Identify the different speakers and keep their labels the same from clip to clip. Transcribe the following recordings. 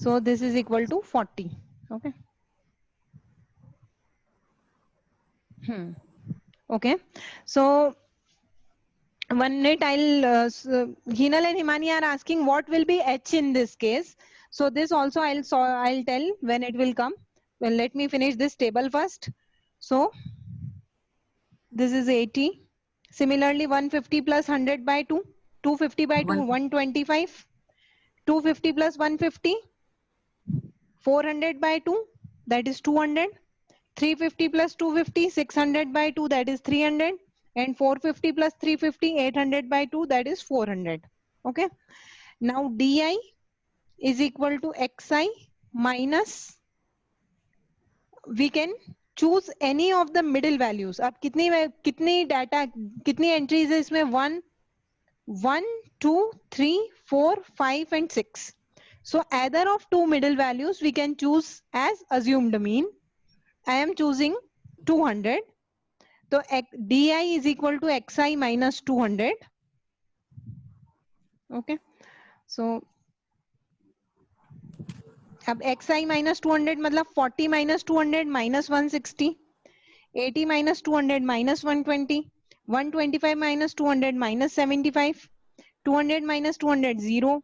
Speaker 1: So this is equal to 40. Okay. Okay. So one minute, Hinal and Himani are asking what will be H in this case. So this also I'll tell when it will come. Well, let me finish this table first. So this is 80. Similarly, 150 plus 100 by 2, 250 by 2, 125. 250 plus 150, 400 by 2, that is 200. 350 plus 250, 600 by 2, that is 300. And 450 plus 350, 800 by 2, that is 400. Okay. Now di is equal to xi minus, we can choose any of the middle values. अब कितनी data, कितनी entries है इसमें? 1, 1, 2, 3, 4, 5 and 6. So either of two middle values we can choose as assumed mean. I am choosing 200. So di is equal to xi minus 200. Okay. So अब xi minus 200 मतलब 40 minus 200 minus 160. 80 minus 200 minus 120. 125 minus 200 minus 75. 200 minus 200 0.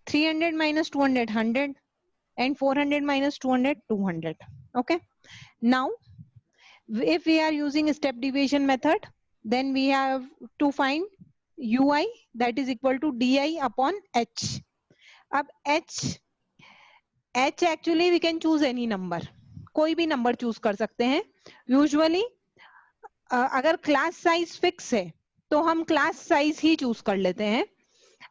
Speaker 1: 300 minus 200 100. And 400 minus 200 200. Okay. Now if we are using step deviation method, then we have to find ui, that is equal to di upon h. अब h actually we can choose any number, कोई भी number choose कर सकते हैं. Usually अगर class size fix है तो हम क्लास साइज ही चूज कर लेते हैं.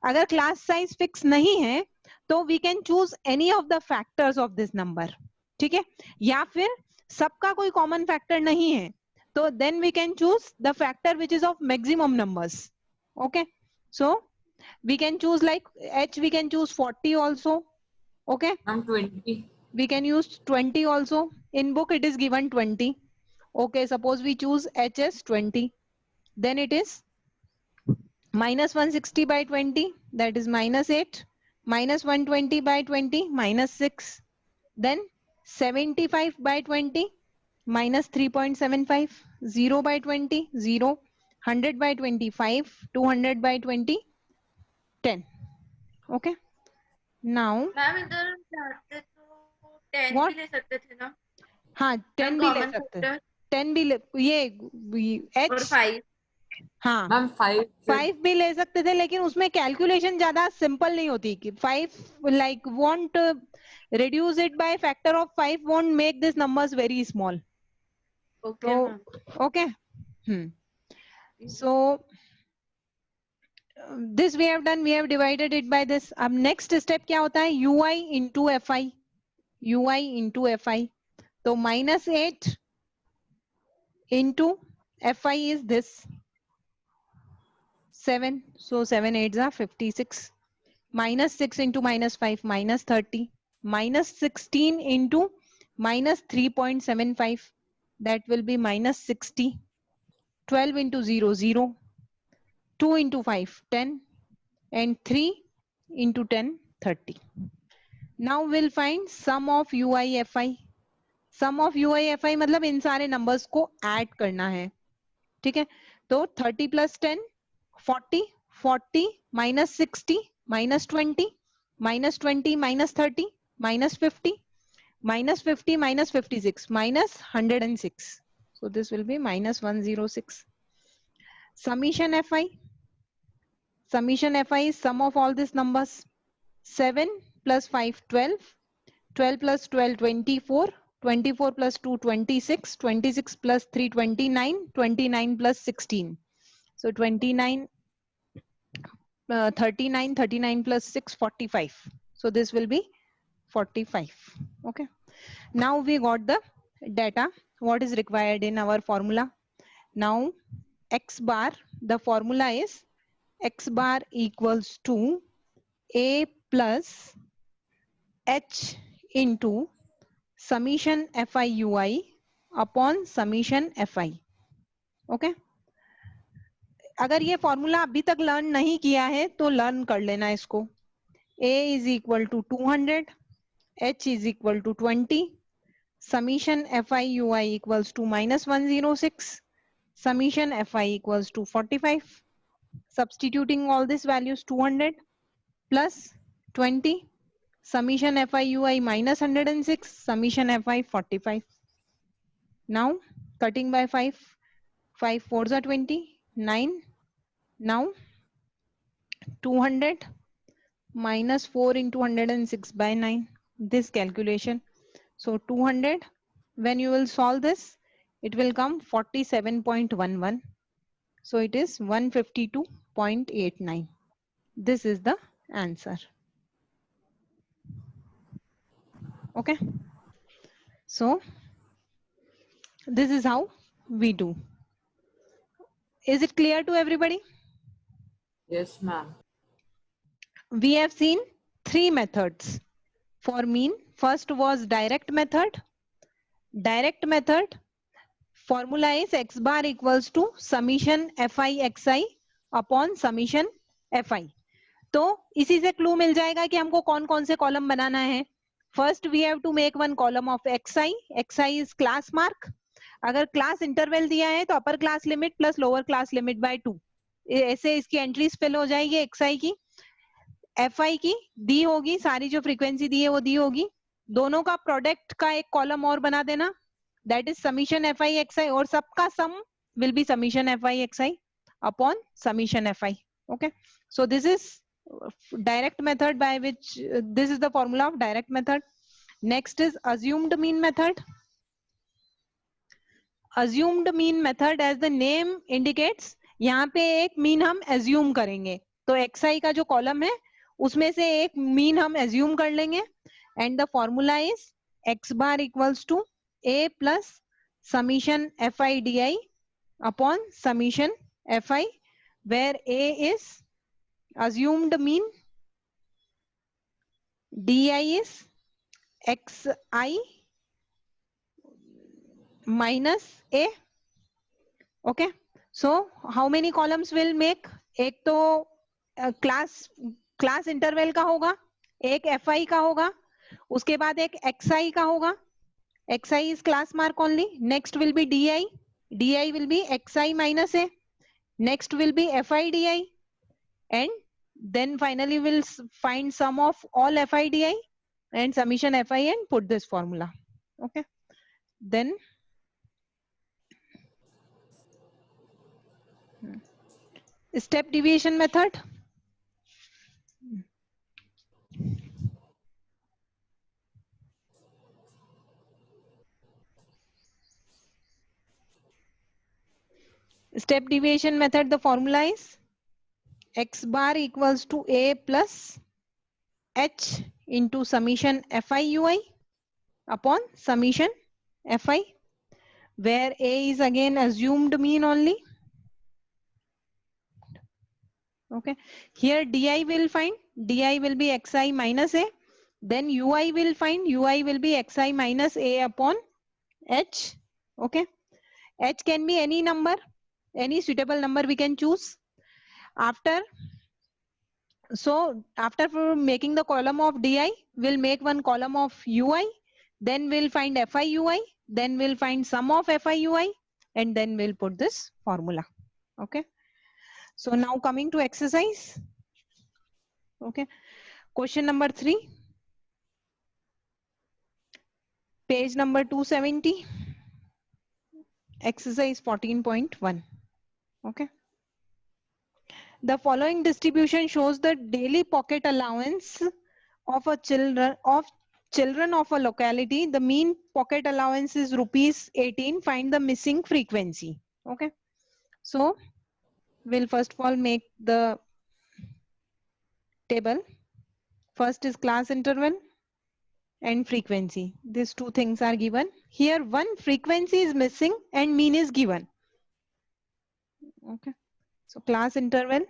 Speaker 1: अगर क्लास साइज फिक्स नहीं है तो we can choose any of the factors of this number. ठीक है. या फिर सबका कोई कॉमन फैक्टर नहीं है तो then we can choose the factor which is of maximum numbers. Okay. So we can choose like h, we can choose 40 also. Okay.
Speaker 2: 20.
Speaker 1: We can use 20 also. In book it is given 20. Okay, suppose we choose h as 20. Then it is minus 160 by 20, that is minus 8. Minus 120 by 20, minus 6. Then 75 by 20, minus 3.75. 0 by 20, 0. 100 by 25, 200 by 20, 10. Okay. Now
Speaker 3: ma'am इधर जाते तो 10
Speaker 1: What?
Speaker 3: भी ले सकते थे ना?
Speaker 1: हाँ 10 भी ले सकते हैं. 10 भी ले, ये h
Speaker 3: और 5.
Speaker 1: हाँ
Speaker 2: मैम
Speaker 1: 5 भी ले सकते थे, लेकिन उसमें कैलकुलेशन ज्यादा सिंपल नहीं होती कि 5 like won't reduce it by factor of 5 won't make this numbers very small.
Speaker 3: Okay,
Speaker 1: So
Speaker 3: ma'am.
Speaker 1: okay. So this we have done, we have divided it by this. अब next step क्या होता है? ui into fi. ui into fi. तो minus 8 into fi is this 7. So 7 8s are 56. Minus 6 into minus 5, minus 30. Minus 16 into minus 3.75. That will be minus 60. 12 into 0, 0. 2 into 5, 10. And 3 into 10, 30. Now we'll find sum of UIFI. Sum of UIFI मतलब इन सारे numbers को add करना है. ठीक है. तो 30 plus 10, 40. 40 minus 60 minus 20 minus 20 minus 30 minus 50 minus 50 minus 56 minus 106. So this will be minus 106. Summation fi. Summation fi is sum of all these numbers. 7 plus 5 12. 12 plus 12 24. 24 plus 2 26. 26 plus 3 29. 29 plus 16. So 29 39, 39 plus 6, 45. So this will be 45. Okay. Now we got the data, what is required in our formula. Now x bar, the formula is x bar equals to a plus h into summation fi ui upon summation fi. Okay. अगर ये formula अभी तक learn नहीं किया है तो learn कर लेना इसको. A is equal to 200. H is equal to 20, summation Fi Ui equals to minus 106, summation Fi equals to 45. Substituting all these values, 200 plus 20, summation Fi Ui minus 106, summation Fi 45. Now cutting by 5, 5 4s are 20, 9. Now 200 minus 4 into 106 by 9, this calculation. So 200, when you will solve this, it will come 47.11. So it is 152.89. This is the answer. Okay. So this is how we do. Is it clear to everybody?
Speaker 2: Yes, ma'am.
Speaker 1: We have seen three methods for mean. First was direct method. Direct method formula is x bar equals to summation fi xi upon summation fi. तो इसी से clue मिल जाएगा कि हमको कौन कौन से column बनाना है. First we have to make one column of xi. xi is class mark. अगर क्लास इंटरवल दिया है तो upper class limit plus lower class limit by 2, ऐसे इसकी एंट्रीज फिल हो जाएगी. xi की fi की दी होगी, सारी जो फ्रीक्वेंसी दी है वो दी होगी. दोनों का प्रोडक्ट का एक कॉलम और बना देना, that is summation fi xi, और सबका sum will be summation fi xi upon summation fi. Okay, so this is direct method by which this is the formula of direct method. Next is assumed mean method. Assumed mean method as the name indicates, यहाँ पे एक mean हम assume करेंगे. तो xi का जो column है उसमें से एक मीन हम assume कर लेंगे, and the formula is x bar equals to a plus summation fi di upon summation fi, where a is assumed mean, di is xi minus a. Okay, so how many columns will make? एक तो class interval का होगा, एक fi का होगा, उसके बाद एक xi का होगा. xi is class mark only. Next will be di. di will be xi minus a. Next will be fi di, and then finally we'll find sum of all fi di and summation fi and put this formula. Okay, then step deviation method. Step deviation method, the formula is x bar equals to a plus h into summation fi ui upon summation fi, where a is again assumed mean only. Okay, here di will find, di will be xi minus a, then ui will find, ui will be xi minus a upon h. Okay, h can be any number, any suitable number we can choose. After making the column of di, we'll make one column of ui, then we'll find fi ui, then we'll find sum of fi ui, and then we'll put this formula. Okay, so now coming to exercise. Okay, question number 3, page number 270, exercise 14.1. Okay, the following distribution shows the daily pocket allowance of children of a locality. The mean pocket allowance is rupees 18. Find the missing frequency. Okay, so we'll first of all make the table. First is class interval and frequency. These two things are given. Here one frequency is missing and mean is given. Okay, so class interval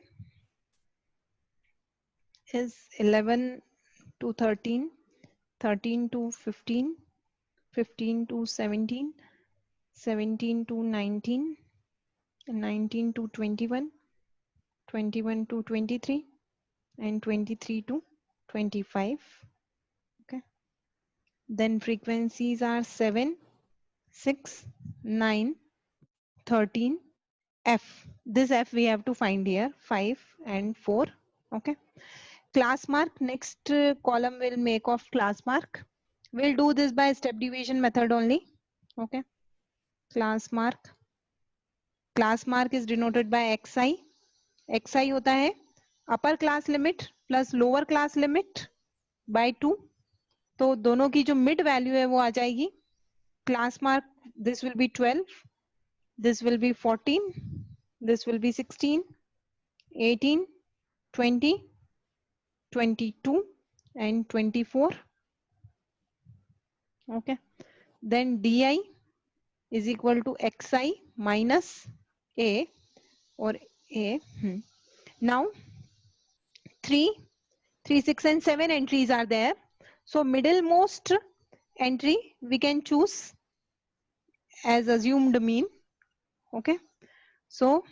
Speaker 1: is 11 to 13, 13 to 15, 15 to 17, 17 to 19, 19 to 21, 21 to 23, and 23 to 25. Okay, Then frequencies are 7, 6, 9, 13, F. This F we have to find here, 5 and 4. Okay. Class mark, next column will make of class mark. We'll do this by step deviation method only. Okay. Class mark. Class mark is denoted by xi. xi होता है upper class limit plus lower class limit by 2. तो दोनों की जो mid value है वो आ जाएगी. Class mark, this will be 12. This will be 14. This will be 16, 18, 20, 22 and 24. Okay. Then di is equal to xi minus a or a. Now 3, 6 and 7 entries are there. So middlemost entry we can choose as assumed mean. Okay. So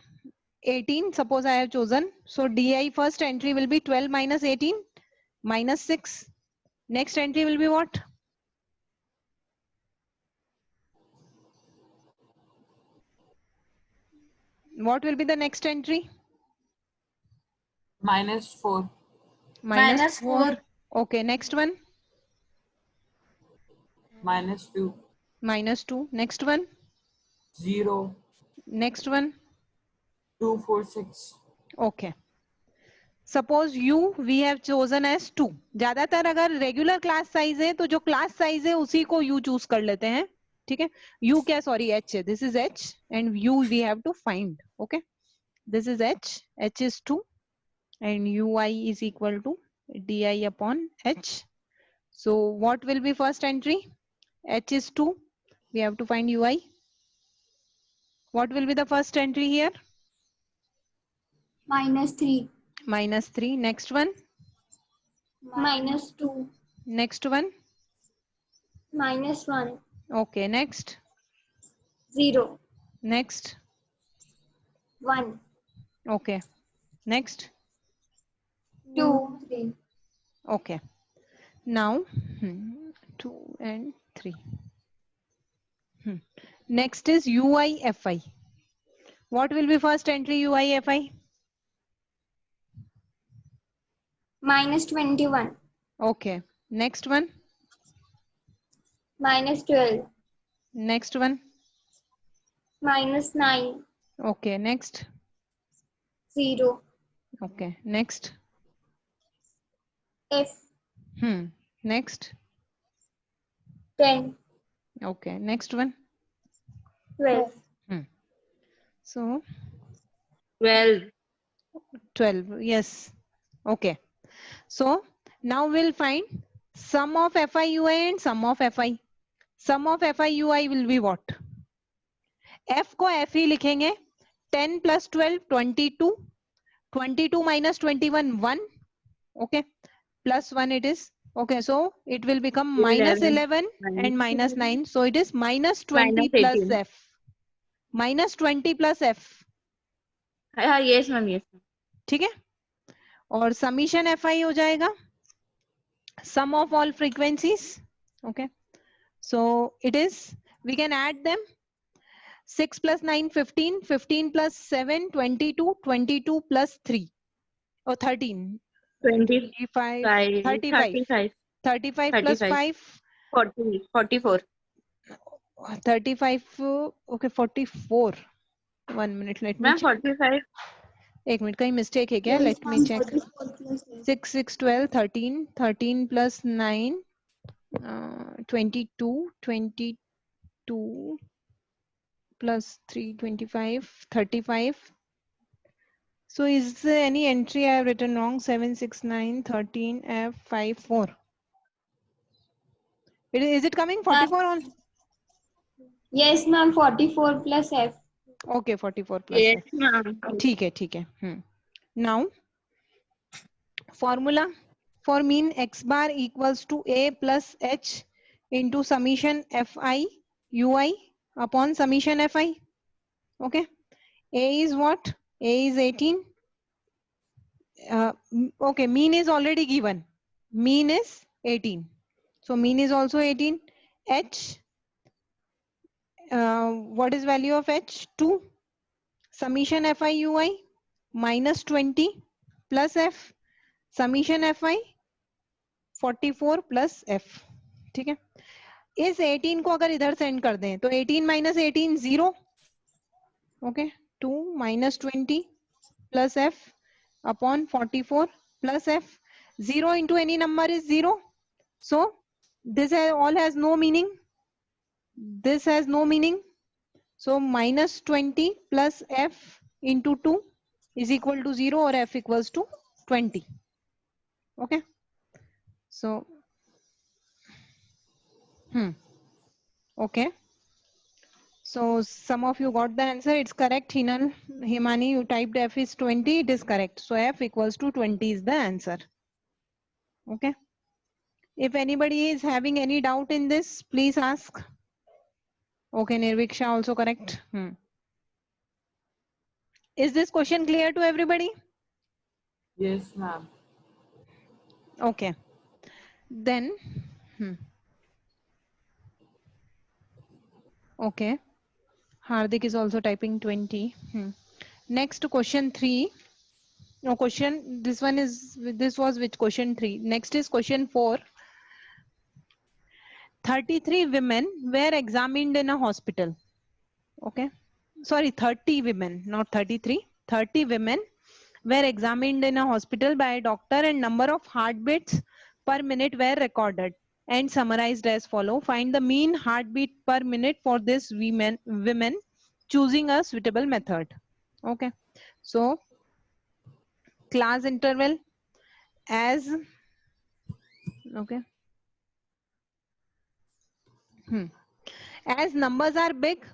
Speaker 1: 18, suppose I have chosen. So di first entry will be 12 minus 18 minus 6. Next entry will be what? What will be the next entry?
Speaker 2: -4.
Speaker 3: Minus 4.
Speaker 1: Okay, next one.
Speaker 2: -2.
Speaker 1: -2. Next one.
Speaker 2: 0.
Speaker 1: Next one.
Speaker 2: 2, 4, 6.
Speaker 1: Okay. Suppose u we have chosen as 2. ज्यादातर अगर regular class size है तो जो class size है उसी को u choose कर लेते हैं. ठीक है. u क्या, sorry, h है. This is h and u we have to find. Okay. This is h. h is 2 and ui is equal to di upon h. So what will be first entry? H is 2. We have to find ui. What will be the first entry here?
Speaker 3: -3.
Speaker 1: -3. Next one.
Speaker 3: -2.
Speaker 1: Next one.
Speaker 3: -1.
Speaker 1: Okay. Next.
Speaker 3: 0.
Speaker 1: Next.
Speaker 3: 1.
Speaker 1: Okay. Next.
Speaker 3: 2. 3.
Speaker 1: Okay. Now 2 and 3. Next is UIFI. What will be first entry UIFI?
Speaker 3: -21.
Speaker 1: Okay. Next one.
Speaker 3: -12.
Speaker 1: Next one.
Speaker 3: -9.
Speaker 1: Okay. Next.
Speaker 3: 0.
Speaker 1: Okay. Next.
Speaker 3: F.
Speaker 1: Next.
Speaker 3: 10.
Speaker 1: Okay. Next one.
Speaker 3: 12.
Speaker 1: So
Speaker 3: 12.
Speaker 1: 12. Yes. Okay. So now we'll find sum of FIUI and sum of FI. Sum of FIUI will be what? F को F ही लिखेंगे. 10 plus 12, 22. 22 minus 21, 1. Okay. Plus 1 it is. Okay. So it will become -11 and -9. So it is -20 plus F. -20 plus F.
Speaker 3: Yes, ma'am. Yes.
Speaker 1: ठीक है. और summation FI हो जाएगा sum of all frequencies. Okay. So it is, we can add them. 6 plus 9, 15. 15 plus 7, 22. 22 plus 3. Or 13.
Speaker 3: 25.
Speaker 1: 35. 35 plus 5.
Speaker 3: 40. 44.
Speaker 1: 35. Okay, 44. 1 minute. Let me
Speaker 3: Ma'am,
Speaker 1: check.
Speaker 3: 45.
Speaker 1: एक minute, कहीं mistake है क्या? Let me check. 6, 6, 12, 13. 13 plus 9. 22. 22 plus 3, 25. 35. So is there any entry I have written wrong? 7, 6, 9, 13, F, 5, 4. Is it coming 44 on?
Speaker 3: Yes, ma'am. 44 plus F.
Speaker 1: Okay, 44 plus
Speaker 3: Yes,
Speaker 1: F.
Speaker 3: ma'am.
Speaker 1: ठीक है. Now, formula for mean x bar equals to A plus H into summation Fi Ui upon summation Fi. Okay. A is what? A is 18. Okay, mean is already given. Mean is 18. So mean is also 18. H, what is value of H? 2. Summation Fi ui minus 20 plus F. Summation Fi 44 plus F. ठीक है. इस 18 को अगर इधर send कर दें तो 18 minus 18 0. Okay. 2 minus 20 plus F upon 44 plus F. 0 into any number is 0. So this all has no meaning. This has no meaning. So minus 20 plus F into 2 is equal to 0 or F equals to 20. Okay. So okay. So some of you got the answer. It's correct. Hinal, Himani, you typed F is 20. It is correct. So F equals to 20 is the answer. Okay. If anybody is having any doubt in this, please ask. Okay, Nirviksha also correct. Is this question clear to everybody?
Speaker 2: Yes, ma'am.
Speaker 1: Okay. Then, okay. Hardik is also typing 20. Next question 3. No question. This was which question 3. Next is question 4. 33 women were examined in a hospital. Okay. Sorry, 30 women, not 33. 30 women were examined in a hospital by a doctor and number of heartbeats per minute were recorded and summarized as follow. Find the mean heartbeat per minute for this women choosing a suitable method. Okay. So class interval as okay. As numbers are big,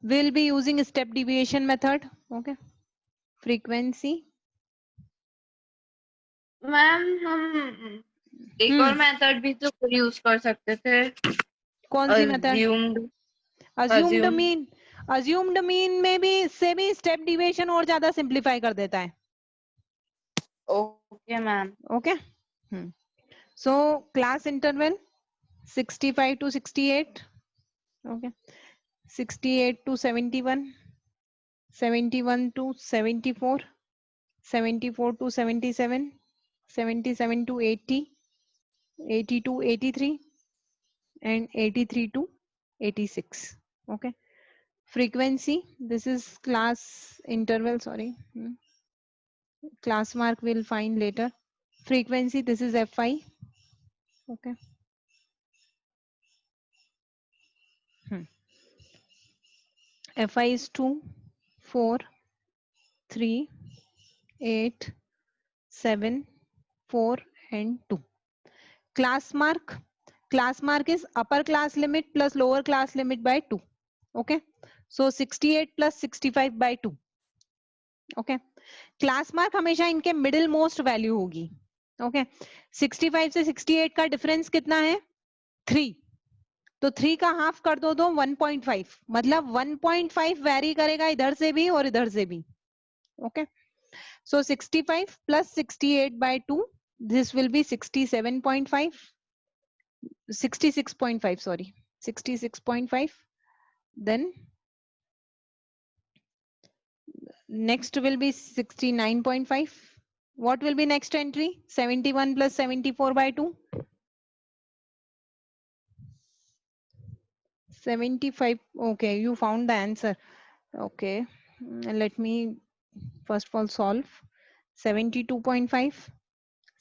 Speaker 1: we'll be using step deviation method. Okay. Frequency.
Speaker 3: Ma'am हम एक और method भी तो use कर सकते थे.
Speaker 1: कौन सी method?
Speaker 3: assumed
Speaker 1: mean. assumed mean में भी इससे भी स्टेप डिविएशन और ज्यादा सिंप्लीफाई कर देता है.
Speaker 3: Okay ma'am.
Speaker 1: Okay. So class interval 65 to 68. Okay. 68 to 71. 71 to 74. 74 to 77. 77 to 80. 80 to 83. And 83 to 86. Okay. Frequency, this is class interval, sorry. Class mark we'll find later. Frequency, this is Fi. Okay. Fi is 2, 4, 3, 8, 7, 4 and 2. Class mark is upper class limit plus lower class limit by 2. Okay. So 68 plus 65 by 2. Okay. Class mark हमेशा इनके middle most value होगी. Okay. 65 से 68 का difference कितना है? 3. तो 3 का half कर दो 1.5. मतलब 1.5 वैरी करेगा इधर से भी और इधर से भी. Okay. So 65 plus 68 by 2, this will be 67.5. 66.5, sorry. 66.5. Then next will be 69.5. What will be next entry? 71 plus 74 by 2. 75. Okay, you found the answer. Okay, let me first of all solve. 72.5,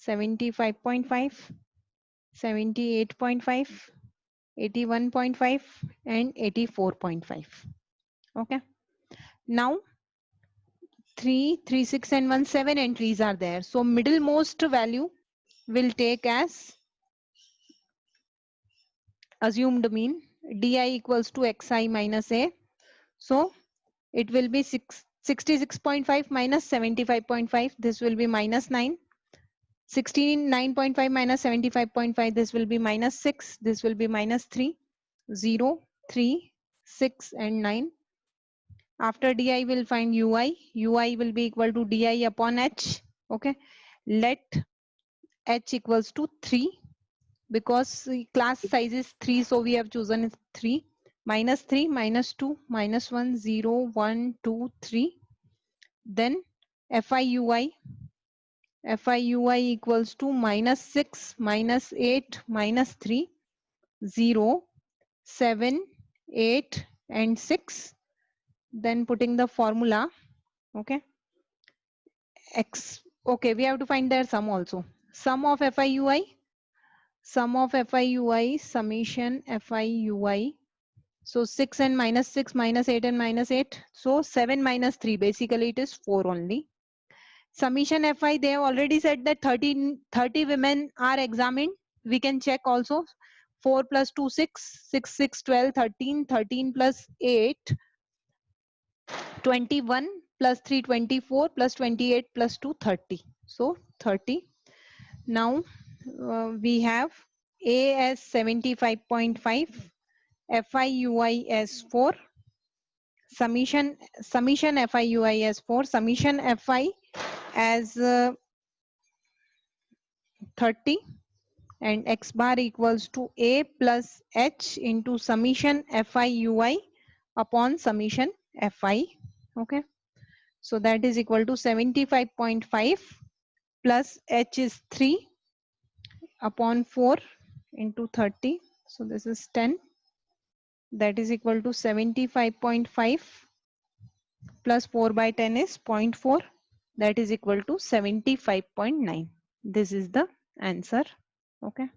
Speaker 1: 75.5, 78.5, 81.5 and 84.5. Okay. Now 3, 3, 6 and 1, 7 entries are there. So middle most value will take as assumed mean. Di equals to xi minus a. So it will be 66.5 minus 75.5. This will be minus 9. 69.5 minus 75.5. This will be minus 6. This will be minus 3. 0, 3, 6 and 9. After di we'll find ui. Ui will be equal to di upon h. Okay. Let h equals to 3. because class size is 3, so we have chosen 3. Minus 3, minus 2, minus 1, 0, 1, 2, 3. Then FIUI equals to minus 6, minus 8, minus 3, 0, 7, 8 and 6. Then putting the formula, okay, x, okay, we have to find their sum also. Sum of FIUI, summation FIUI. So 6 and minus 6, minus 8 and minus 8. So 7 minus 3, basically it is 4 only. Summation FI, they have already said that 30 women are examined. We can check also. 4 plus 2, 6, 6, 6, 12, 13, 13 plus 8, 21 plus 3, 24 plus 28 plus 2, 30. So 30. Now we have A as 75.5, FIUI as 4, summation FIUI as 4, summation FI as 30, and x bar equals to A plus H into summation FIUI upon summation FI. Okay, so that is equal to 75.5 plus H is 3 upon 4 into 30. So this is 10. That is equal to 75.5 plus 4 by 10 is 0.4. That is equal to 75.9. This is the answer. Okay.